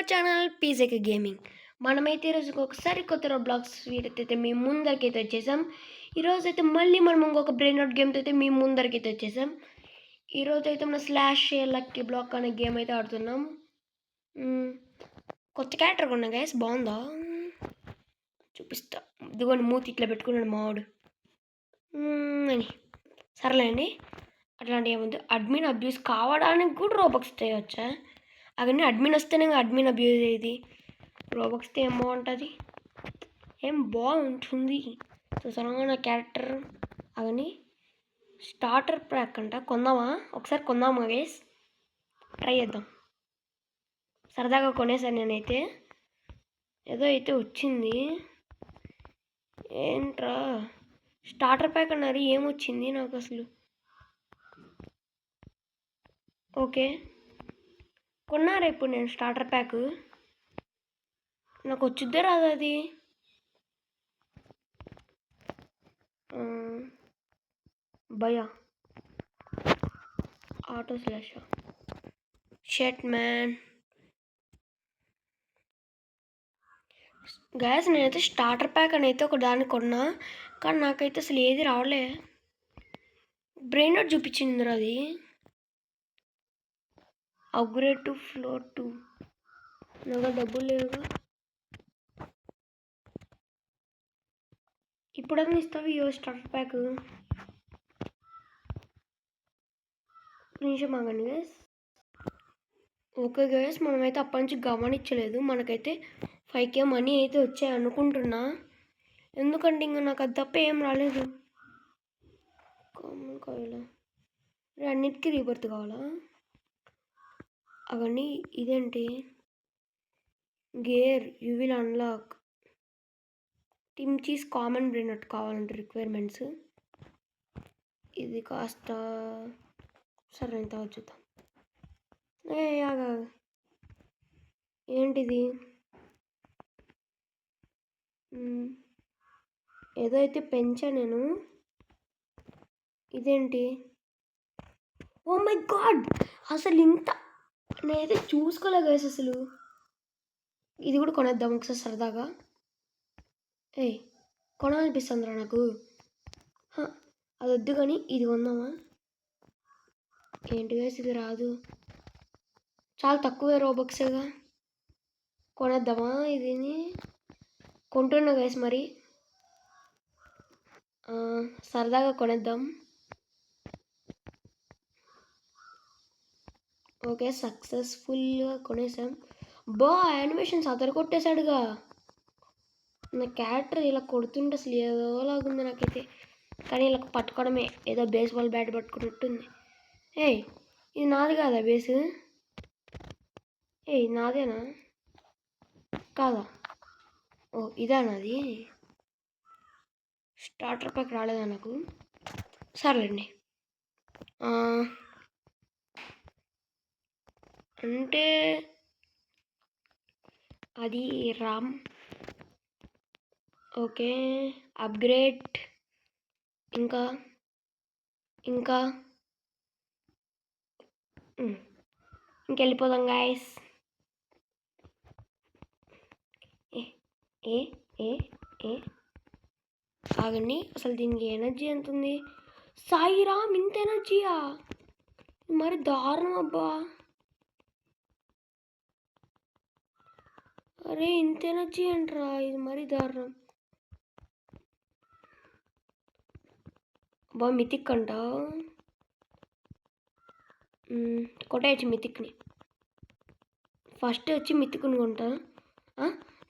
Our channel పీజేకే gaming. మనమైతే ఈరోజు ఒకసారి కొత్త రోబ్లాక్స్ వీడైతే మీ ముందరికైతే వచ్చేసాం. ఈరోజైతే మళ్ళీ మనం ఇంకొక బ్రెయిన్ అవుట్ గేమ్తో అయితే మీ ముందరికైతే వచ్చేసాం. ఈరోజు అయితే మనం స్లాష్ లక్కీ బ్లాక్ అనే గేమ్ అయితే ఆడుతున్నాం. కొత్త క్యారెక్టర్ కొన్నా గైస్, బాగుందా చూపిస్తా. ఇదిగోండి మూతి ఇట్లా పెట్టుకున్నాడు మావాడు అని. సరేలేండి, అట్లాంటి ఏముంది. అడ్మిన్ అబ్యూస్ కావడానికి కూడా రోబక్స్ చేయవచ్చా? అవన్నీ అడ్మిన్ వస్తేనే అడ్మిన్ అబ్యూజ్ అయ్యేది. రోబక్స్తో ఏం బాగుంటుంది, ఏం బాగుంటుంది. చూసాను నా క్యారెక్టర్. అవన్నీ స్టార్టర్ ప్యాక్ అంట, కొందామా? ఒకసారి కొందామా గైస్, ట్రై చేద్దాం. సరదాగా కొనేసాను నేనైతే. ఏదో అయితే వచ్చింది, ఏంట్రా స్టార్టర్ ప్యాక్ అన్నారు, ఏమొచ్చింది నాకు అసలు. ఓకే కొన్నారా ఇప్పుడు నేను స్టార్టర్ ప్యాక్? నాకు వచ్చిద్దే రాదు అది. భయ auto slash shirt man. Gas నేనైతే స్టార్టర్ ప్యాక్ అని అయితే ఒక దాన్ని కొన్నా, కానీ నాకైతే అసలు ఏది రావలే. బ్రెయిన్ అవుట్ చూపించింది అది. Upgrade to floor 2. నాకు డబ్బులు లేవుగా. ఇప్పుడన్నా ఇస్తావు ఇయో స్టార్టర్ ప్యాక్. నిమిషం ఆగండి గైస్. ఓకే గైస్, మనమైతే అప్పటి నుంచి గమనించలేదు. మనకైతే 5K మనీ అయితే వచ్చాయి అనుకుంటున్నా, ఎందుకంటే ఇంకా నాకు అది తప్ప ఏం రాలేదు. కామన్ కావాలా, అన్నిటికీ రీబర్త్ కావాలా? అవన్నీ ఇదేంటి gear you will unlock team cheese common brain out కావాలంటే రిక్వైర్మెంట్స్. ఇది కాస్త సరే ఎంత చూద్దాం. ఏంటిది, ఏదో అయితే పెంచా నేను. ఇదేంటి, ఓ మై గాడ్, అసలు ఇంత నేనైతే చూసుకోలేదు అసలు. ఇది కూడా కొనేద్దాం ఒకసారి సరదాగా. కొనాలనిపిస్తుందిరా నాకు. అది వద్దు కానీ ఇది కొందామా? ఏంటి గైస్ ఇది రాదు, చాలా తక్కువే రోబక్సేగా. కొనేద్దామా ఇదిని? కొంటున్నా గైస్ మరి, సరదాగా కొనేద్దాం. ఓకే సక్సెస్ఫుల్గా కొనేసాం. యానిమేషన్స్ అతను కొట్టేశాడుగా. నా క్యారెక్టర్ ఇలా కొడుతుంటే అసలు ఏదోలాగుంది నాకైతే, కానీ ఇలా పట్టుకోవడమే ఏదో బేస్బాల్ బ్యాట్ పట్టుకున్నట్టుంది. ఇది నాది కాదా బేస్? నాదేనా కాదా? ఓ ఇదా నాది. స్టార్టర్ ప్యాక్ రాలేదా నాకు? సర్లేండి. అంటే అది రామ్. Okay upgrade. ఇంకా ఇంకెళ్ళిపోదాం గాయస్. ఆగండి, అసలు దీనికి ఎనర్జీ ఎంత ఉంది? సాయిరామ్, ఇంత ఎనర్జీయా? మరి దారుణం అబ్బా. అరే ఇంత ఎనర్జీ అంటరా, ఇది మరీ దారుణం అబ్బా. మితిక్ అంట, కొట్టేయచ్చు మితిక్ని. ఫస్ట్ వచ్చి మితిక్ని కొంటా.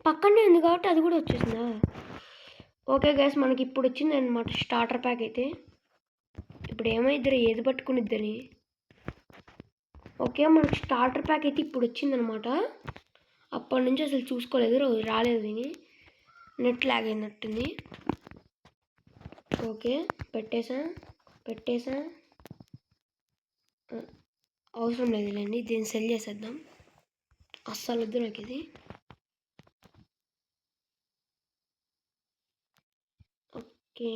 పక్కనే ఉంది కాబట్టి అది కూడా వచ్చేసిందా? ఓకే గైస్, మనకి ఇప్పుడు వచ్చింది అనమాట స్టార్టర్ ప్యాక్ అయితే. ఇప్పుడు ఏమైద్దరు ఏది పట్టుకునిద్దని. ఓకే మనకి స్టార్టర్ ప్యాక్ అయితే ఇప్పుడు వచ్చిందనమాట. అప్పటి నుంచి అసలు చూసుకోలేదు, రాలేదు. దీని నెట్ లాగ్ అయినట్టుంది. ఓకే పెట్టేసా. అవసరం లేదులేండి, దీన్ని సెల్ చేసేద్దాం. అస్సలు వద్దు నాకు ఇది. ఓకే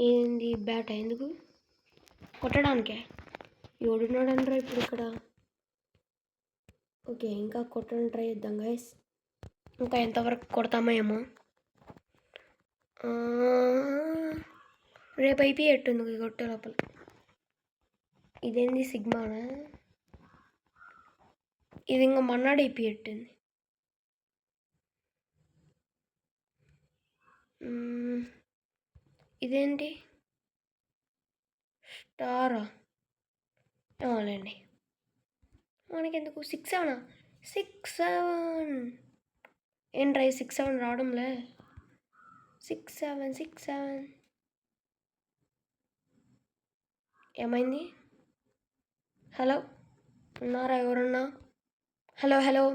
ఏంది బ్యాట్ ఎందుకు కొట్టడానికే? ఎవడున్నాడనరా ఇప్పుడు ఇక్కడ? ఓకే, ఇంకా కొట్టడం ట్రై చేద్దాం గైస్. ఇంకా ఎంతవరకు కొడతామో ఏమో. రేపు అయిపోయేట్టుంది కొట్టే లోపల. ఇదేంది సిగ్మానా? ఇది ఇంకా మన్నాడు అయిపోయేట్టుంది. ఇదేంటి స్టారా? అవునండి, మనకెందుకు 6-7 6-7 ఏంట్రై 6-7 రావడంలే. 6-7 ఏమైంది? హలో, ఉన్నారా ఎవరన్నా? హలో హలో,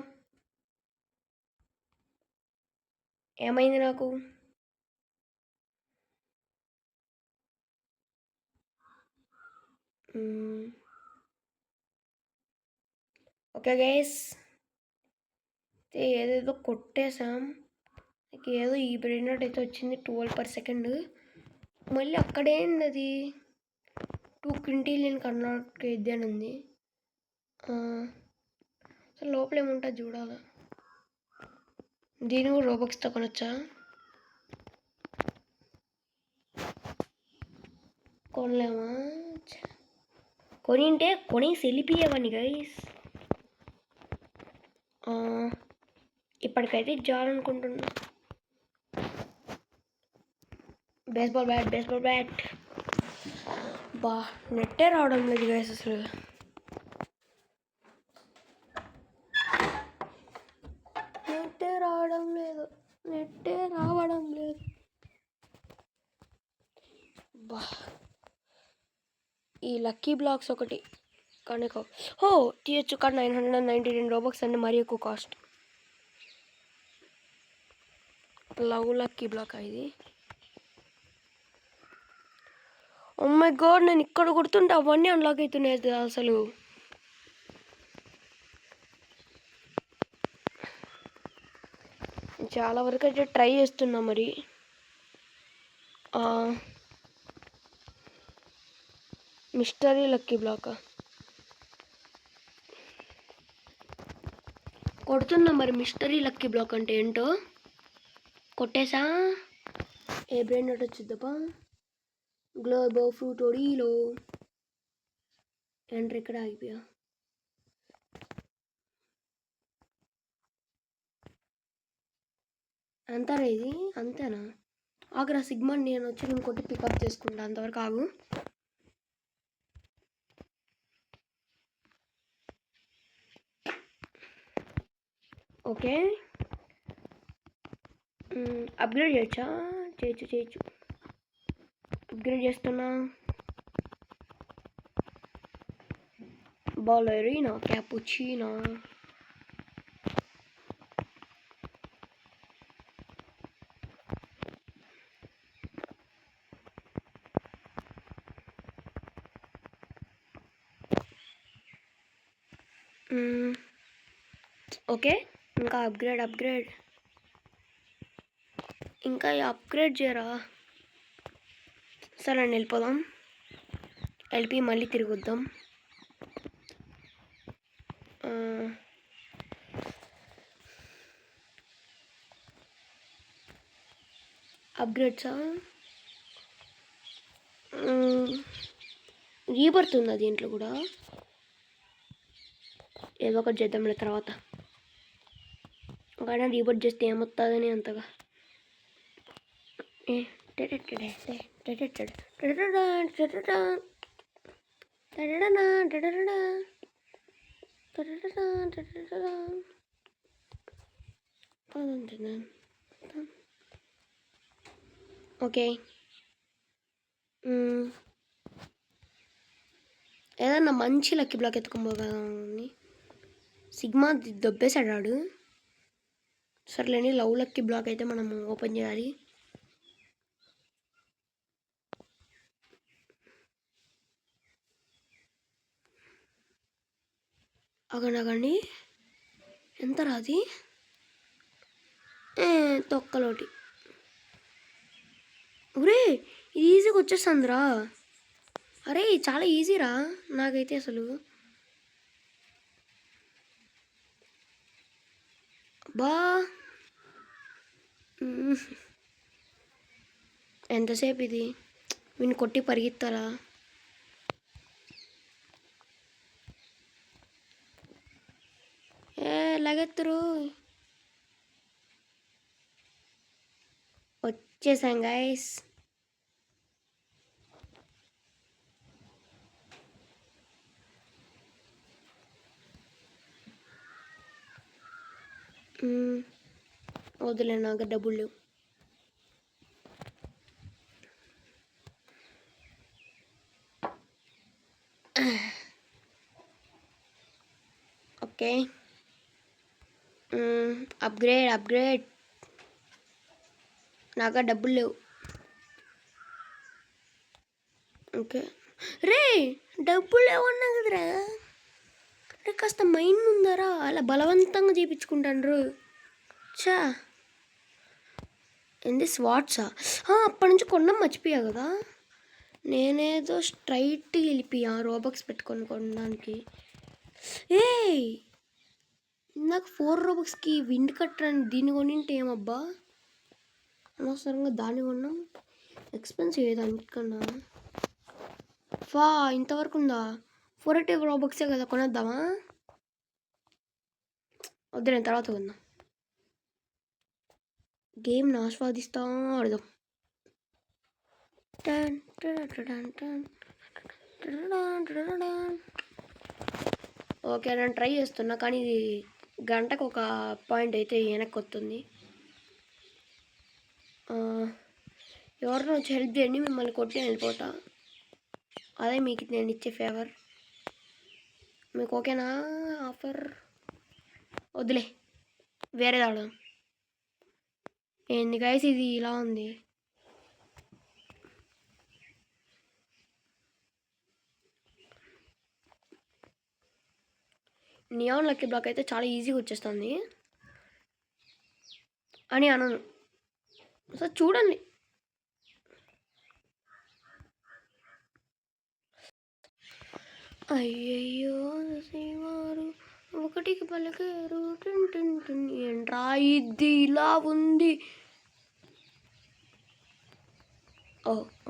ఏమైంది నాకు? ఓకే గైస్, ఏదేదో కొట్టేసాం. ఏదో ఈ బ్రెయినట్ అయితే వచ్చింది 12 per second. మళ్ళీ అక్కడేంది అది 2 quintillion కర్ణాటక ఇది అని ఉంది. అసలు లోపల ఏముంటుంది చూడాలా. దీని కూడా రోబక్స్తో కొనొచ్చా? కొనలేమా? కొనింటే కొనేసి వెళ్ళిపోయేవాడిని గైస్. ఇప్పటికైతే జాలనుకుంటున్నా. బేస్బాల్ బ్యాట్ బా నెట్టే రావడం లేదు గైస్. అసలు నెట్టే రావడం లేదు బా. ఈ లక్కీ బ్లాక్స్ ఒకటి కానీ తీయచ్చు కానీ 999 రోబక్స్ అన్నీ మరీ ఎక్కువ కాస్ట్. లవ్ లక్కీ బ్లాక్ ఇది. ఓ మై గాడ్, నేను ఇక్కడ కొడుతుంటే అవన్నీ అన్లాక్ అవుతున్నాయి. అసలు చాలా వరకు అయితే ట్రై చేస్తున్నా. మరి మిస్టరీ లక్కీ బ్లాక్ కొడుతున్నా. మరి మిస్టరీ లక్కీ బ్లాక్ అంటే ఏంటో కొట్టేసా. ఏ బ్రెయిన్ నోట్ వచ్చిద్దాపా. గ్లోబో ఫ్రూట్ ఒడిలో ఎంటర్ ఇక్కడ ఆగిపోయా. అంతారా ఇది? అంతేనా? ఆగ్రా సిగ్మాన్ నేను వచ్చి నేను కొట్టి పికప్ చేసుకుంటా. అంతవరకు ఆగు. ఓకే, అప్గ్రేడ్ చేయొచ్చా? చేయొచ్చు. అప్గ్రేడ్ చేస్తున్నా. బాలెరీనా, క్యాపుచినో. ఓకే, ఇంకా అప్గ్రేడ్ ఇంకా అప్గ్రేడ్ చేయరా? సరే అండి, వెళ్ళిపోదాం. వెళ్ళిపోయి మళ్ళీ తిరిగి వద్దాం. అప్గ్రేడ్సా? రీబర్త్ ఉందా దీంట్లో కూడా? ఏదో ఒకటి చేద్దాంలే తర్వాత. ఒకవేళ రీబర్త్ చేస్తే ఏమొస్తుందని అంతగా. ఓకే, ఏదన్నా మంచి లక్కీ బ్లాక్ ఎత్తుకోబోగా. సిగ్మా దొబ్బేసాడు వాడు. సర్లేని లవ్ లక్కీ బ్లాక్ అయితే మనం ఓపెన్ చేయాలి. అగండి ఎంత రాది? తొక్కలోటి. ఒరే, ఈజీగా వచ్చేస్తుందిరా. అరే చాలా ఈజీరా నాకైతే. అసలు బా ఎంతసేపు ఇది వీని కొట్టి పరిగెత్తాలా? లగెత్తురు. వచ్చేసాం గైస్. వదిలే, నాకు డబ్బులు లేవు. Okay, upgrade. నాకు డబ్బులు లేవు. ఓకే రే, డబ్బులు లేవన్నా కదరా. రే కాస్త మైండ్ ఉందారా? అలా బలవంతంగా చేయించుకుంటాను. చా ఏంది స్వాట్సా? అప్పటి నుంచి కొన్నాం, మర్చిపోయా కదా. నేనేదో స్ట్రైట్ వెళ్ళిపోయా రోబక్స్ పెట్టుకొని కొనడానికి. నాకు 4 రూబక్స్కి విండ్ కట్టర్ అని దీన్ని కొనింటే ఏమబ్బా, అనవసరంగా దాన్ని కొన్నాం. ఎక్స్పెన్సివ్ ఏదో అనుకున్నా. ఇంతవరకు ఉందా? 480 రోబక్సే కదా, కొనేద్దామా? వద్దు, నేను తర్వాత కొన్నా. గేమ్ని ఆస్వాదిస్తా ఆడదాం. ఓకే, నేను ట్రై చేస్తున్నా, కానీ ఇది గంటకు ఒక పాయింట్ అయితే వెనక్కి వస్తుంది. ఎవరినో వచ్చి హెల్ప్ చేయండి, మిమ్మల్ని కొట్టి వెళ్ళిపోతా. అదే మీకు నేను ఇచ్చే ఫేవర్. మీకు ఓకేనా ఆఫర్? వద్దులే, వేరేది ఆడదాం. ఏంది గైస్ ఇది ఇలా ఉంది? నియాన్ లక్కీ బ్లాక్ అయితే చాలా ఈజీగా వచ్చేస్తుంది అని అనను. సార్ చూడండి, అయ్యయ్యో శ్రీవారు ఒకటికి పలికారు. ఏంట్రా ఇది ఇలా ఉంది?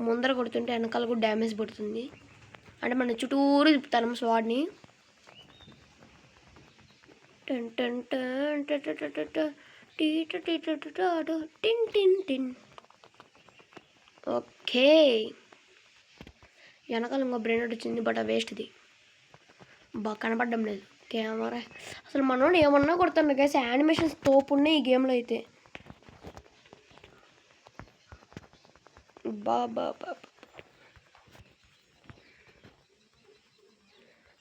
ముందర కొడుతుంటే వెనకాల కూడా డ్యామేజ్ పడుతుంది. అంటే మన చుట్టూరు తిప్పుతాను స్వాడ్ని. ఓకే, వెనకాల ఇంకో బ్రెయిన్ వచ్చింది, బట్ వేస్ట్ది. బాగా కనపడడం లేదు కెమెరా. అసలు మనోడు ఏమన్నా కొడతాను గైస్, యానిమేషన్స్ తోపు ఉన్నాయి ఈ గేమ్లో అయితే. బాబా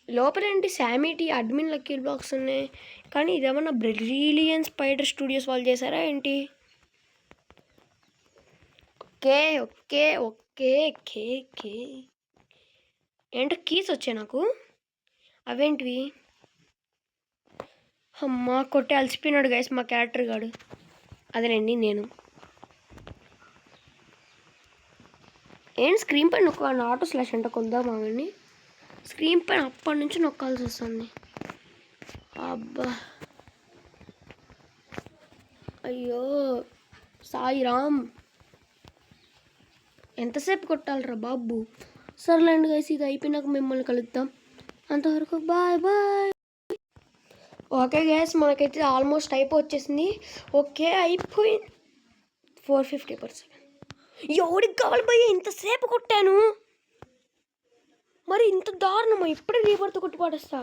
లోపలేంటి శామిటీ అడ్మిన్ లక్కీ బ్లాక్స్ ఉన్నాయి, కానీ ఇదేమన్నా బ్రిలియన్ స్పైడర్ స్టూడియోస్ వాళ్ళు చేశారా ఏంటి? ఓకే ఓకే ఓకే కే కే ఏంటో కీస్ వచ్చాయి నాకు. అవేంటివి? అమ్మా కొట్టి అలసిపోయినాడు గైస్ మా క్యారెక్టర్ గాడు. అదేనండి నేను. ఏంటి స్క్రీన్ పైన నొక్క ఆటో స్లాష్ అంటే కొందామా అండి? స్క్రీన్ పైన అప్పటి నుంచి నొక్కాల్సి వస్తుంది. అబ్బా అయ్యో సాయిరామ్, ఎంతసేపు కొట్టాలరా బాబు? సర్లేండి గైస్, ఇది అయిపోయినాక మిమ్మల్ని కలుద్దాం. అంతవరకు బాయ్ బాయ్. ఓకే గైస్, మనకైతే ఆల్మోస్ట్ వచ్చేసింది. ఓకే అయిపోయింది. 450%. ఎవడికి కావాలి భయ్య? ఇంతసేపు కొట్టాను, మరి ఇంత దారుణమా? ఇప్పుడే రీబర్తో కొట్టి పాడేస్తా.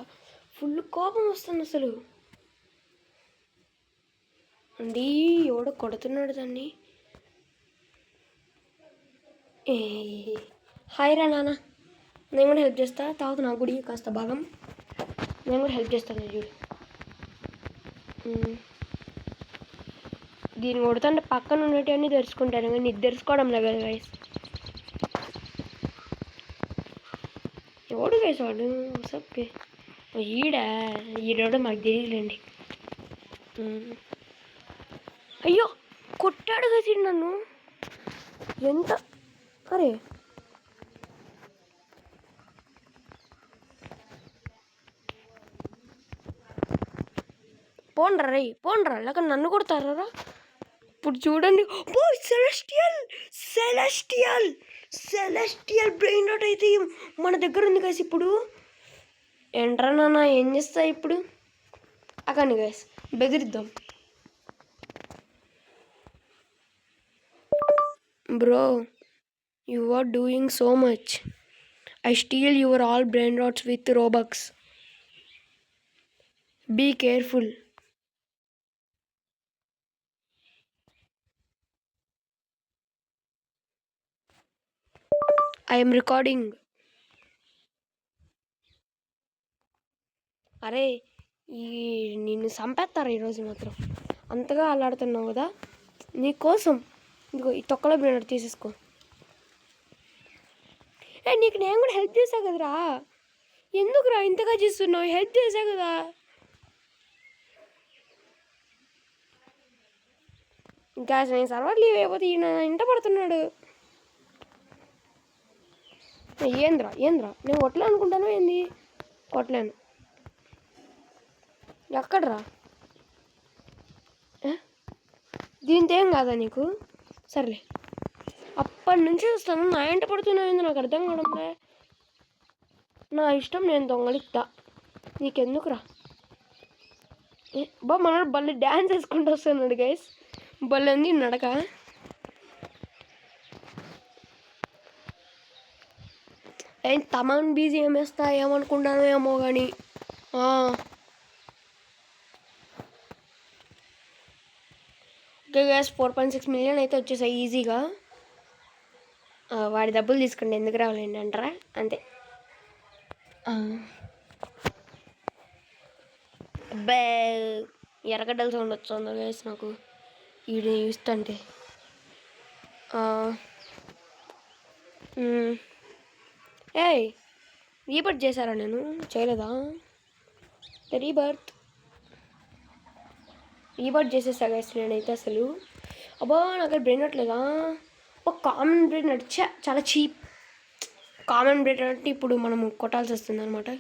ఫుల్ కోపం వస్తుంది అసలు. అండి ఎవడో కొడుతున్నాడు దాన్ని. హాయ్ రా నాన్న, నేను కూడా హెల్ప్ చేస్తా. తర్వాత నా గుడి కాస్త భాగం నేను కూడా హెల్ప్ చేస్తాను. చూడు, దీన్ని కొడుతుంటే పక్కన ఉన్నటివన్నీ తెరుచుకుంటాను, కానీ ఇది తెరుచుకోవడం లేదు గైస్. ఎవడు వేసాడు ఓకే ఈడోడు మాకు తెలియదులేండి. అయ్యో కొట్టాడు కదా నన్ను, ఎంత అరే. పోండ్రా రే పోండ్రా లేక నన్ను కొడతారా ఇప్పుడు చూడండి ఓ celestial celestial celestial brain rot అయితే మన దగ్గర ఉంది గైస్ ఇప్పుడు ఏంట్రా నాన్న ఏం చేస్తా ఇప్పుడు అక్కడిని గైస్ బెదిరిద్దాం bro you are doing so much I steal your all brain rots with Robux. Be careful. I am recording. అరే నిన్ను చంపేస్తారు ఈరోజు మాత్రం అంతగా అలాడుతున్నావు కదా నీకోసం ఇదిగో ఈ తొక్కలో బ్రెయిన్ తీసేసుకో నీకు నేను కూడా హెల్ప్ చేశా కదరా ఎందుకురా ఇంతగా చేస్తున్నావు హెల్ప్ చేశా కదా ఇంకా నేను సర్వర్ లీవ్ అయిపోతే ఈయన ఇంట పడుతున్నాడు ఏంద్రా నేను కొట్టలే అనుకుంటాను ఏంది కొట్టలేను ఎక్కడ్రా దీంతో ఏం కాదా నీకు సర్లే అప్పటి నుంచి చూస్తాను నా ఇంట పడుతున్నావు ఏంది నాకు అర్థం కావడంలే నా ఇష్టం నేను దొంగలిస్తా నీకెందుకురా మనోడు బల్లి డ్యాన్స్ వేసుకుంటూ వస్తున్నాడు గైస్ బల్లి అంది నడక ఏం తమన్ బీజీ ఏమేస్తా ఏమనుకుంటానో ఏమో కానీ ఓకే గైస్ 4.6 మిలియన్ అయితే వచ్చేసాయి ఈజీగా వాడి డబ్బులు తీసుకోండి ఎందుకు రావాలండి అంటారా అంతే అబ్బే ఎర్రగడ్డల సౌండ్ వస్తుందో గైస్ నాకు వీడిని చూస్తుంటే ఏయ్ రీబర్త్ చేశారా నేను చేయలేదా రీబర్త్ చేసేసా గైస్ నేనైతే అసలు అబ్బా నాకు బ్రెయిన్ నట్లేదా ఒక కామన్ బ్రెయిన్ నడిచా చాలా చీప్ కామన్ బ్రెయిన్ అంటే ఇప్పుడు మనము కొట్టాల్సి వస్తుంది అనమాట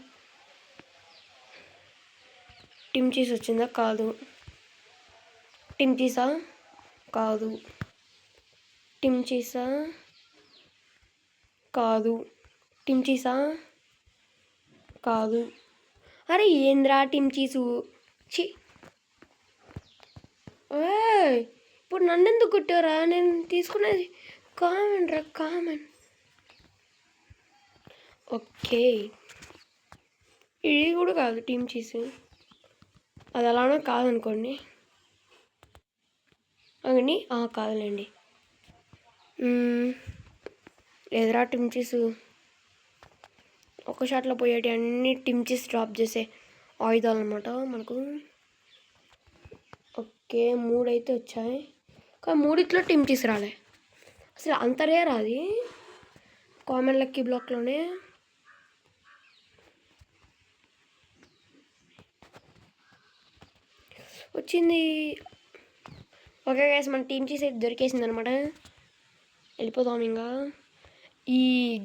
టిమ్ చీజ్ వచ్చిందా కాదు టిమ్ చీసా కాదు టిమ్ చీసా కాదు టిమ్ చీసా కాదు అరే ఏంద్రా టిమ్ చీసు చి ఇప్పుడు నన్ను ఎందుకు కొట్టారా నేను తీసుకునేది కామన్ రా కామన్ ఓకే ఇది కూడా కాదు టీమ్ చీజ్ అది అలానే కాదనుకోండి అవన్నీ కాదులేండి లేదురా టీమ్ చీజ్ ఒక షాట్లో పోయేటి అన్ని టీమ్ చీజ్ డ్రాప్ చేసే ఆయుధాలు అనమాట మనకు ఓకే 3 అయితే వచ్చాయి కానీ 3 టీమ్ చీజ్ రాలే అసలు అంత రేర్ అది కామన్ లక్కీ బ్లాక్లోనే వచ్చింది ఓకే గైస్ మన టీమ్ చీజ్ అయితే దొరికేసింది అనమాట వెళ్ళిపోతాం ఇంకా ఈ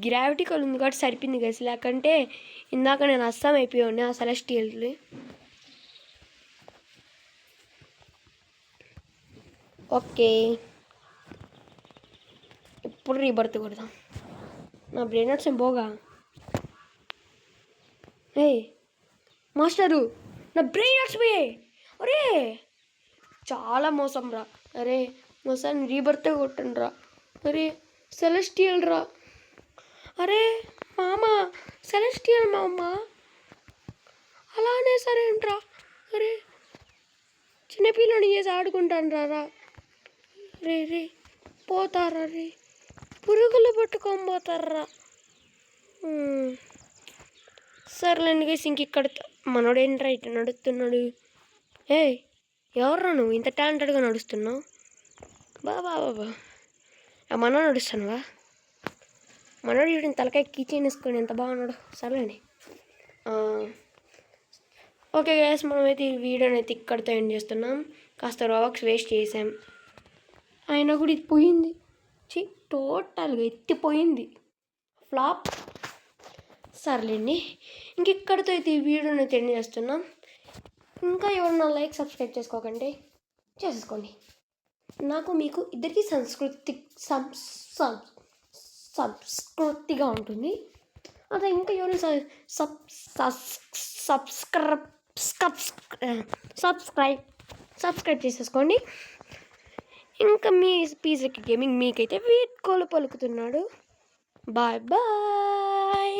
గ్రావిటీ కాల్ ఉంది కాబట్టి సరిపోయింది గైస్ లేకంటే ఇందాక నేను అస్సాం అయిపోయాను ఆ సెలెస్టియల్ని ఓకే ఇప్పుడు రీబర్త్ కొడదాం నా బ్రెయిన్ నట్స్ ఏం పోగా మాస్టరు నా బ్రెయిన్ నట్స్ పోయాయి అరే చాలా మోసం రా అరే మోసాన్ని రీబర్తే కొట్టండి రా అరే సెలెస్టియల్ రా అరే మామ సెలెస్టియల్ మామ అలానే సరేంట్రా అరే చిన్నపిల్లని చేసి ఆడుకుంటాను రా రే పోతారా రే పురుగులు పట్టుకొని పోతారా సర్లేండి గైస్ ఇక్కడ మనోడు ఏంట్రా ఇట్లా నడుస్తున్నాడు ఎవర్రా నువ్వు ఇంత టాలెంటెడ్గా నడుస్తున్నావు బాబా మనోడు నడుస్తానువా మనోడు చూడండి తలకాయ కిచెన్ వేసుకొని ఎంత బాగున్నాడు సర్లేండి ఓకే గైస్ మనమైతే ఈ వీడియోని అయితే ఇక్కడితో ఎండ్ చేస్తున్నాం కాస్త రోబక్స్ వేస్ట్ చేసాం అయినా కూడా ఇది పోయింది టోటల్గా ఎత్తిపోయింది ఫ్లాప్ సర్లేండి ఇంకెక్కడితో అయితే ఈ వీడియోని అయితే ఎండ్ చేస్తున్నాం ఇంకా ఎవరన్నా లైక్ సబ్స్క్రైబ్ చేసుకోకండి, చేసేసుకోండి. నాకు మీకు ఇద్దరికి సంస్కృతిగా ఉంటుంది. అదే ఇంకా ఎవరైనా సబ్స్క్రైబ్ సబ్స్క్రైబ్ సబ్స్క్రైబ్ చేసేసుకోండి. ఇంకా మీ పీజీకి గేమింగ్ మీకైతే వీడ్కోలు పలుకుతున్నాడు. Bye bye.